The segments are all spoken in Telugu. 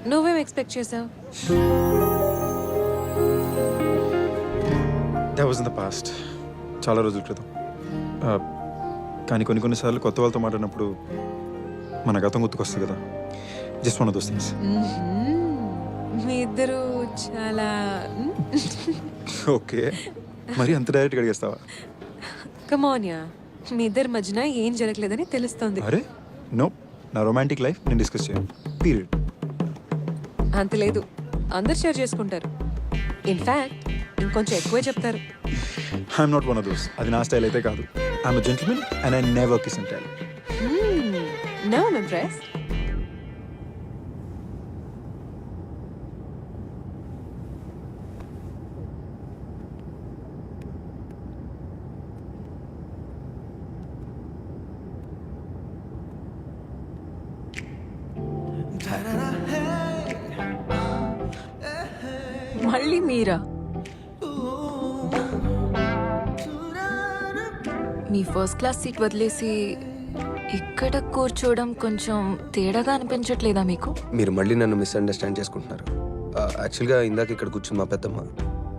నువ్వేం ఎక్స్పెక్ట్ చేసావు? That was in the past, చాలా రోజుల క్రితం. కానీ కొన్నిసార్లు కొత్త వాళ్ళతో మాట్లాడినప్పుడు మన గతం గుర్తుకొస్తుంది కదా. Just one of those things. మీ ఇద్దరు చాలా ఓకే, మరి అంత డైరెక్ట్గా అడిగేస్తావా? కమాన్యా, మీ ఇద్దరి మధ్యన ఏం జరగలేదని తెలుస్తోంది. అరే నో, నా రొమాంటిక్ లైఫ్ నేను డిస్కస్ చేయను, పీరియడ్. అంత లేదు, అందరు షేర్ చేసుకుంటారు. ఇన్ఫ్యాక్ట్ ఇంకొంచెం ఎక్కువే చెప్తారు. I'm not one of those. అది నా స్టైల్ అయితే కాదు. I'm a gentleman and I never kiss and tell. Now I'm impressed. మళ్ళీ మీరా? మీ ఫస్ట్ క్లాస్ సీట్ వదిలేసి ఇక్కడ కూర్చోవడం కొంచెం తేడాగా అనిపించట్లేదా మీకు? మీరు మళ్ళీ నన్ను మిస్అండర్స్టాండ్ చేసుకుంటున్నారు. యాక్చువల్గా ఇందాక ఇక్కడ కూర్చుని మా పెద్దమ్మ,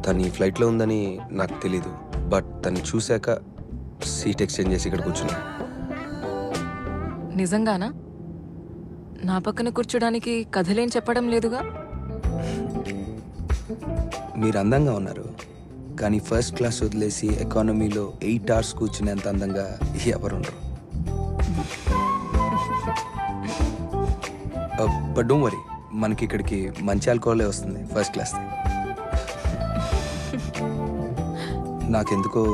తను ఈ ఫ్లైట్లో ఉందని నాకు తెలీదు. బట్ తను చూశాక సీట్ ఎక్స్చేంజ్ చేసి ఇక్కడ కూర్చున్నా. నిజంగానా? నా పక్కన కూర్చోడానికి కథలేం చెప్పడం లేదుగా. మీరు అందంగా ఉన్నారు, కానీ ఫస్ట్ క్లాస్ వదిలేసి ఎకానమీలో 8 hours కూర్చునేంత అందంగా ఎవరుండరు. బట్ డోంట్ వరీ, మనకి ఇక్కడికి మంచి ఆల్కహాలే వస్తుంది ఫస్ట్ క్లాస్. నాకెందుకో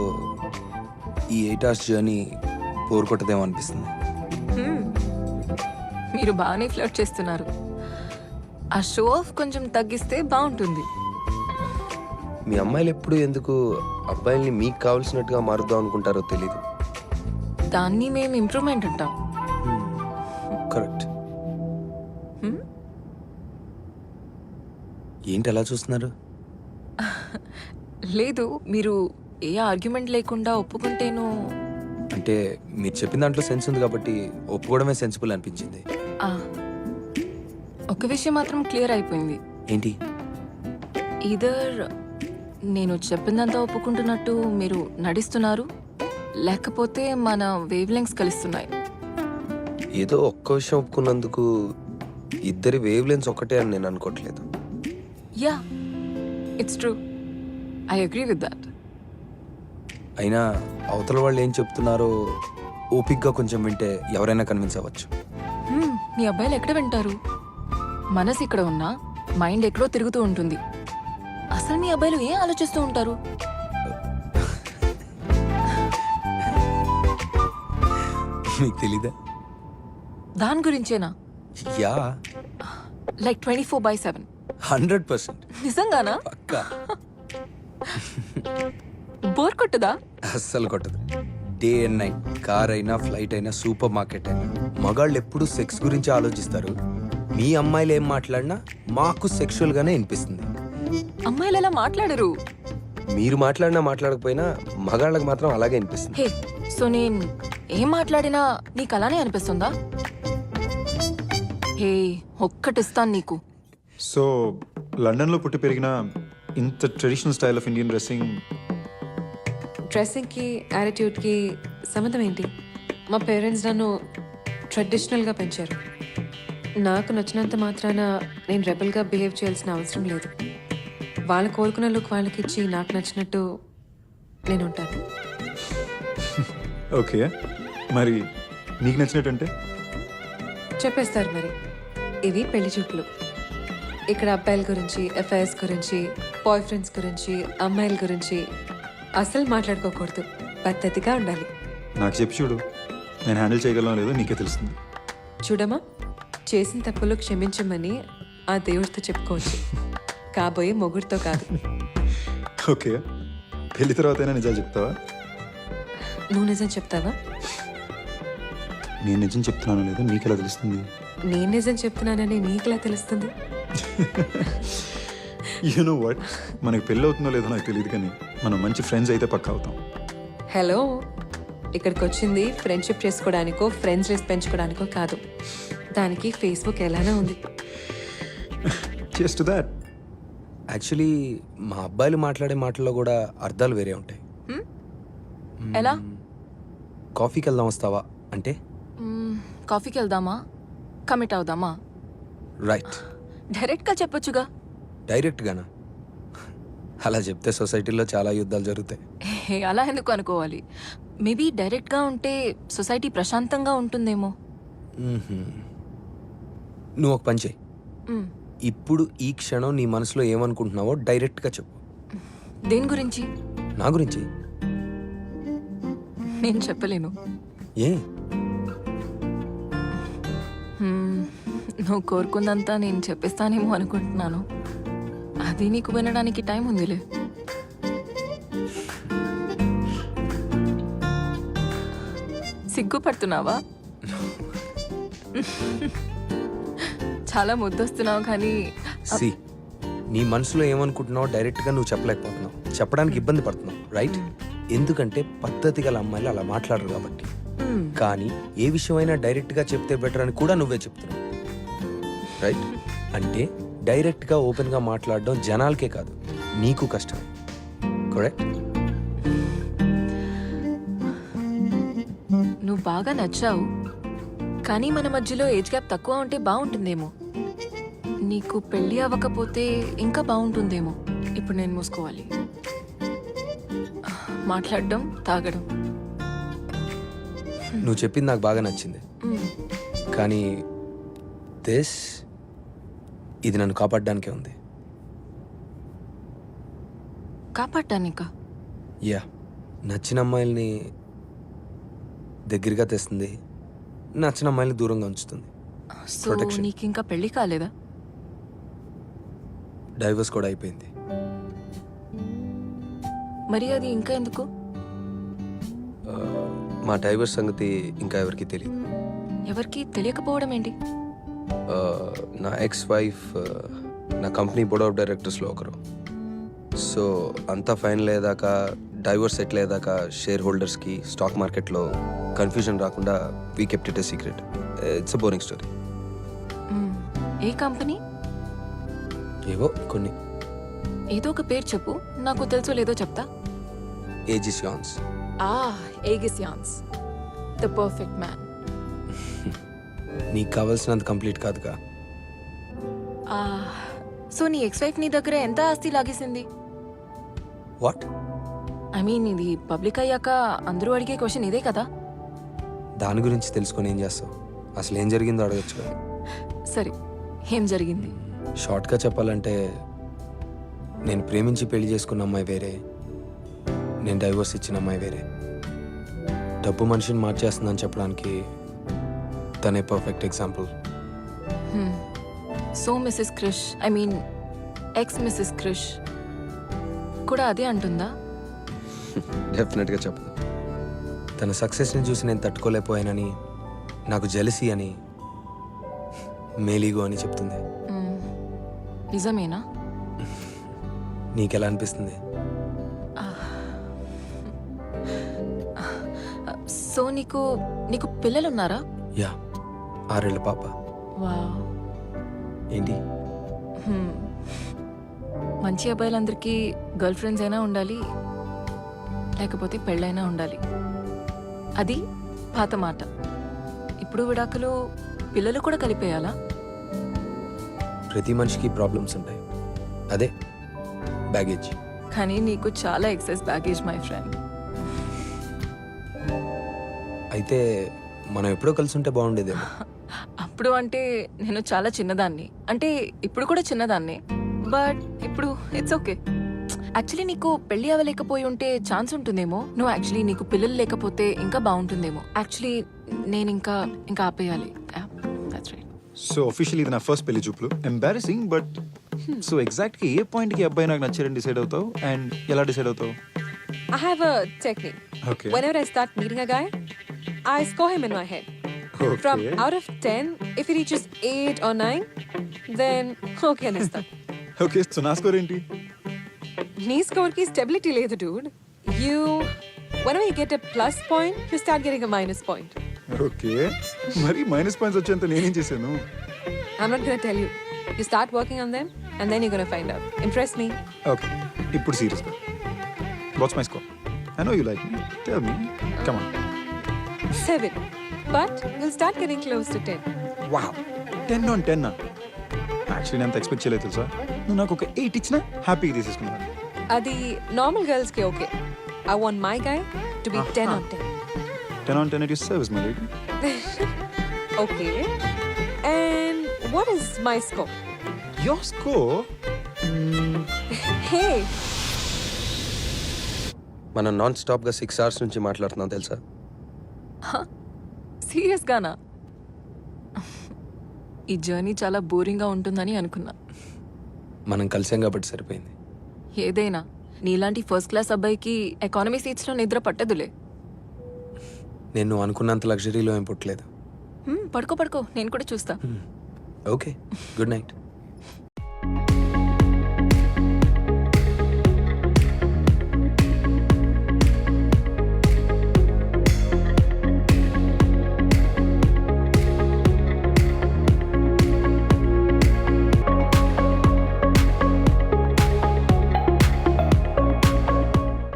ఈ 8 hours జర్నీ బోర్ కొట్టదేమో అనిపిస్తుంది. మీరు బాగానే ఫ్లర్ట్ చేస్తున్నారు. ఆ షో ఆఫ్ కొంచెం తగ్గిస్తే బాగుంటుంది. మీ అమ్మాయిలు ఎప్పుడు ఎందుకు అబ్బాయిల్ని మీకు కావాల్సినట్టుగా మారుద్దాం అనుకుంటారో తెలీదు. దాన్ని మేము ఇంప్రూవ్మెంట్ అంటాం. కరెక్ట్. ఏంటి అలా చూస్తున్నారు? లేదు, మీరు ఏ ఆర్గ్యుమెంట్ లేకుండా ఒప్పుకుంటేను. అంటే మీరు చెప్పిన దాంట్లో సెన్స్ ఉంది కాబట్టి ఒప్పుకోవడమే సెన్సిబుల్ అనిపించింది. ఆ, ఒక విషయం మాత్రం క్లియర్ అయిపోయింది. ఏంటి? ఈదర్ నేను చెప్పిందంతా ఒప్పుకుంటున్నట్టు మీరు నటిస్తున్నారు, లేకపోతే మన వేవ్ లెంగ్స్ కలుస్తున్నాయి. ఏదో ఒక్క విషయం ఒప్పుకున్నందుకు ఇద్దరి వేవ్ లెన్స్ ఒక్కటే అని నేను అనుకోవట్లేదు. Yeah, it's true. I agree with that. అయినా అవతల వాళ్ళు ఏం చెప్తున్నారో ఓపిక్గా కొంచెం వింటే ఎవరైనా కన్విన్స్ అవ్వచ్చు. మీ అబ్బాయిలు ఎక్కడ వింటారు? మనసు ఇక్కడ ఉన్నా మైండ్ ఎక్కడో తిరుగుతూ ఉంటుంది. అసలు మీ అబ్బాయిలు ఏం ఆలోచిస్తూ ఉంటారు? మీకు తెలీదా? దాని గురించేనా? Yeah, like 24/7. 100%. నిజంగానా? పక్కా. బోర్ కొట్టదా? అస్సలు కొట్టదు. డే అండ్ నైట్, కార్ అయినా ఫ్లైట్ అయినా సూపర్ మార్కెట్ అయినా మగాళ్ళు ఎప్పుడు సెక్స్ గురించి ఆలోచిస్తారు. మీ అమ్మాయిలు ఏం మాట్లాడినా మాకు సెక్షువల్ గానే అనిపిస్తుంది. అమ్మాయిలు ఎలా మాట్లాడరు. మీరు మాట్లాడినా మాట్లాడకపోయినా మగాళ్ళకి మాత్రం అలాగే అనిపిస్తుంది. హే, సో నేను ఏం మాట్లాడినా నీకు అలానే అనిపిస్తుందా? హే, ఒక్కటిస్తాను నీకు. సో లండన్లో పుట్టి పెరిగిన ఇంత ట్రెడిషనల్ స్టైల్ ఆఫ్ ఇండియన్ డ్రెస్సింగ్కి యాటిట్యూడ్కి సంబంధం ఏంటి? మా పేరెంట్స్ నన్ను ట్రెడిషనల్గా పెంచారు. నాకు నచ్చినంత మాత్రాన నేను రెబల్గా బిహేవ్ చేయాల్సిన అవసరం లేదు. వాళ్ళు కోరుకున్న లుక్ వాళ్ళకి ఇచ్చి నాకు నచ్చినట్టు నేను ఉంటాను. ఓకే, మరి నీకు నచ్చినట్టు చెప్పేస్తారు మరి. ఇవి పెళ్లి చూపులు. ఇక్కడ అబ్బాయిల గురించి, అఫైర్స్ గురించి, బాయ్ ఫ్రెండ్స్ గురించి, అమ్మాయిల గురించి అసలు మాట్లాడుకోకూడదు. పద్ధతిగా ఉండాలి. నాకు చెప్పి చూడు, నేను హ్యాండిల్ చేయగలను లేదో నీకే తెలుస్తుంది. చూడమా, చేసిన తప్పులు క్షమించమని ఆ దేవుడితో చెప్పుకోవచ్చు, కాబోయే మొగుడితో కాదు. ఓకే, పెళ్లి తర్వాత అయినా నిజాలు చెప్తావా? నువ్వు నిజం చెప్తావా? నేను నిజం చెప్తున్నానో లేదో నీకెలా తెలుస్తుంది? నేను నిజం చెప్తున్నానని నీకులా తెలుస్తుంది? యు నో వాట్, మనకి పెళ్ళి అవుతుందో లేదో నాకు తెలియదు, కానీ మనం మంచి ఫ్రెండ్స్ అయితే పక్కా అవుతాం. హలో, ఇక్కడికి వచ్చింది ఫ్రెండ్షిప్ చేసుకోవడానికో ఫ్రెండ్స్ లిస్ట్ పెంచుకోవడానికో కాదు. దానికి ఫేస్బుక్ ఎలానే ఉంది. Just that. యాక్చువల్లీ మా అబ్బాయిలు మాట్లాడే మాటల్లో కూడా అర్థాలు వేరే ఉంటాయి. ఎలా? కాఫీకి వెళ్దాం వస్తావా అంటే కాఫీకి వెళ్దామా, కమిట్ అవుదామా? రైట్. డైరెక్ట్గా చెప్పొచ్చుగా. డైరెక్ట్గానా? అలా చెప్తే సొసైటీలో చాలా యుద్ధాలు జరుగుతాయి. అలా ఎందుకు అనుకోవాలి? మేబీ డైరెక్ట్గా ఉంటే సొసైటీ ప్రశాంతంగా ఉంటుందేమో. నువ్వు ఒక పని చేయి. మ్మ్. ఇప్పుడు ఈ క్షణం నీ మనసులో ఏమనుకుంటున్నావో డైరెక్ట్గా చెప్పు. దేని గురించి? నా గురించి. నేను చెప్పలేను. ఏ? నువ్వు కోరుకుందంతా నేను చెప్పిస్తానేమో అనుకుంటున్నాను. అది నీకు వినడానికి టైం ఉందిలే. సిగ్గుపడుతున్నావా? చాలా ముద్దొస్తున్నావు కానీ సి, నీ మనసులో ఏమనుకుంటున్నావో డైరెక్ట్గా నువ్వు చెప్పలేకపోతున్నావు, చెప్పడానికి ఇబ్బంది పడుతున్నావు. రైట్? ఎందుకంటే పద్ధతి గల అమ్మాయిలు అలా మాట్లాడరు కాబట్టి. కానీ ఏ విషయమైనా డైరెక్ట్గా చెప్తే బెటర్ అని కూడా నువ్వే చెప్తున్నావు. రైట్? అంటే డైరెక్ట్గా ఓపెన్గా మాట్లాడడం జనాలకే కాదు, నీకు కష్టం. కరెక్ట్? నువ్వు బాగా నచ్చావు, కానీ మన మధ్యలో ఏజ్ గ్యాప్ తక్కువ ఉంటే బాగుంటుందేమో. నీకు పెళ్ళి అవ్వకపోతే ఇంకా బాగుంటుందేమో. ఇప్పుడు నేను మూసుకోవాలి. మాట్లాడడం, తాగడం. నువ్వు చెప్పింది నాకు బాగా నచ్చింది, మ్మ్. కానీ ఇది నన్ను కాపాడడానికే ఉంది. కాపాడటానికా? యా, నచ్చిన అమ్మాయిల్ని దగ్గరగా తెస్తుంది, నచ్చిన అమ్మాయిల్ని దూరంగా ఉంచుతుంది. So Protection. నీకు ఇంకా పెళ్ళి కాలేదా? డైవర్స్ కూడా అయిపోయింది. మరి అది ఇంకా ఎందుకు? మా డైవర్స్ సంగతి ఇంకా ఎవరికి తెలియదు. ఎవరికి తెలియకపోవడం ఏంటి? నా ఎక్స్ వైఫ్ నా కంపెనీ బోర్డ్ ఆఫ్ డైరెక్టర్స్లో ఒకరు. సో అంతా ఫైనల్ అయ్యేదాకా, డైవర్స్ సెటిల్ అయ్యేదాకా షేర్ హోల్డర్స్కి స్టాక్ మార్కెట్లో కన్ఫ్యూజన్ రాకుండా we kept it a secret. It's a boring story. Hmm. A company? ఏవో కొన్ని. ఏదో ఒక పేరు చెప్పు, నాకు తెలుసో లేదో చెప్తా. ఏజిస్ యాన్స్. ఏగిస్ యాన్స్, ద పర్ఫెక్ట్ మ్యాన్. నీకు కావాల్సినంత కంప్లీట్ కాదుగా. సో నీ ఎక్స్ వైఫ్ నీ దగ్గర ఎంత ఆస్తి లాగేసింది? వాట్? ఐ మీన్ ఇది పబ్లిక్ అయ్యాక అందరూ అడిగే క్వశ్చన్ ఇదే కదా. దాని గురించి తెలుసుకొని ఏం చేస్తావు? అసలు ఏం జరిగిందో అడగచ్చు కదా. సరే, ఏం జరిగింది? షార్ట్గా చెప్పాలంటే, నేను ప్రేమించి పెళ్లి చేసుకున్న అమ్మాయి వేరే, నేను డైవర్స్ ఇచ్చిన అమ్మాయి వేరే. డబ్బు మనిషిని మార్చేస్తుందని చెప్పడానికి తనే perfect example. So Mrs Krish, I mean ex Mrs Krish కూడా అదే అంటుందా? డెఫినెట్గా చెప్పదు. తన సక్సెస్ని చూసి నేను తట్టుకోలేకపోయానని, నాకు జెలసీ అని, మేలీగో అని చెప్తుంది. మ్మ్. నిజమేనా? నీకెలా అనిపిస్తుంది? సో నీకు నీకు పిల్లలున్నారా? యా, 6 ఏళ్ల పాప. వావ్. ఏంటి? మంచి అబ్బాయిలందరికీ గర్ల్ ఫ్రెండ్స్ అయినా ఉండాలి, లేకపోతే పెళ్ళైనా ఉండాలి. అది పాత మాట. ఇప్పుడు విడాకులు, పిల్లలు కూడా కలిపేయాలా? ప్రతి మనిషికి ప్రాబ్లమ్స్ ఉంటాయి, అదే బ్యాగేజ్. కానీ నీకు చాలా ఎక్సెస్ బ్యాగేజ్ మై ఫ్రెండ్. అయితే మనం ఎప్పుడో కలిసి ఉంటే బాగుండేదేమో. అప్పుడు అంటే నేను చాలా చిన్నదాన్ని, అంటే ఇప్పుడు కూడా చిన్నదాన్ని, బట్ ఇప్పుడు ఇట్స్ ఓకే. యాక్చువల్లీ నీకు పెళ్లి అవ్వలేకపోయి ఉంటే ఛాన్స్ ఉంటుందేమో. నువ్వు యాక్చువల్లీ నీకు పిల్లలు లేకపోతే ఇంకా బాగుంటుందేమో. యాక్చువల్లీ నేను ఇంకా ఆపేయాలి. That's right. సో అఫీషియల్ ఇది నా ఫస్ట్ పెళ్లి చూపులు. ఎంబారసింగ్, బట్ సో ఎగ్జాక్ట్గా ఏ పాయింట్కి అబ్బాయి నాకు నచ్చారని డిసైడ్ అవుతావు అండ్ ఎలా డిసైడ్ అవుతావు? I have a technique. Okay. Whenever I start meeting a guy, I score him in my head. From Okay. out of 10, if he reaches 8 or 9, then okay, Nista. Okay, so నా స్కోర్ ఏంటి? Knee score ki stability le dude. Whenever you get a plus point, you start getting a minus point. Okay, మరి మైనస్ పాయింట్స్ వచ్చేంత నేనేం చేశాను? I'm not gonna tell you. You start working on them, and then you're gonna find out. Impress me. Okay ఇప్పుడు సీరియస్గా what's my score I know you like me tell me come on 7. But we'll start getting close to 10. Wow 10 on 10 actually నేను అంత ఎక్స్పెక్ట్ చేయలేదు తెలుసా నువ్వు నాకు ఒక 8 ఇచ్చినా హ్యాపీగా తీసేసుకున్నాను Adi normal girls ke okay. I want my guy to be 10 on 10. 10 on 10 at your service, my lady. Okay. And what is my score? Your score? Hey, మనం నాన్ స్టాప్గా 6 hours నుంచి మాట్లాడుతున్నాం తెలుసా? సీరియస్ గానా? ఈ జర్నీ చాలా బోరింగ్ గా ఉంటుందని అనుకున్నా. మనం కలిసాం కాబట్టి సరిపోయింది. ఏదైనా నీలాంటి ఫస్ట్ క్లాస్ అబ్బాయికి ఎకానమీ సీట్స్ లో నిద్ర పట్టదులే. నేను నువ్వు అనుకున్నంత లగ్జరీలో ఏం పుట్టలేదు. పడుకో పడుకో, నేను కూడా చూస్తా. Okay, good night.